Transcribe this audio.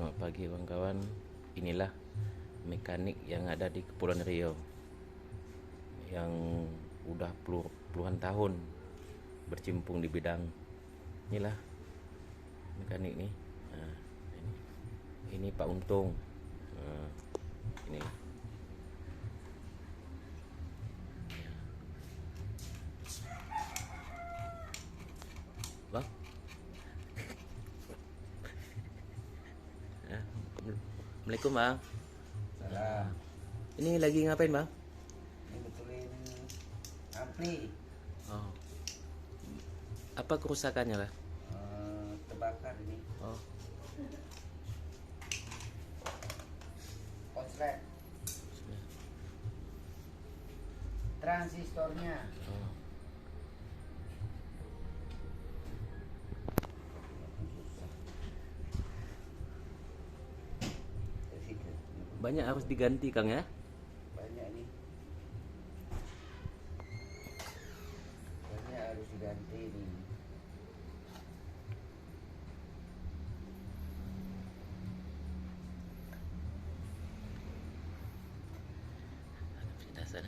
Selamat pagi kawan-kawan. Inilah mekanik yang ada di Kepulauan Riau yang udah puluhan tahun bercimpung di bidang. Inilah mekanik nih. Nah, ini Pak Untung. Nah, ini Bang. Nah, Assalamualaikum Bang. Salam. Ini lagi ngapain Bang? Ini betulin ampli. Oh, apa kerusakannya lah? Terbakar ini. Oh, Konslet. Transistornya. oh. Banyak harus diganti Kang ya? Banyak nih. Banyak harus diganti nih. Dasar.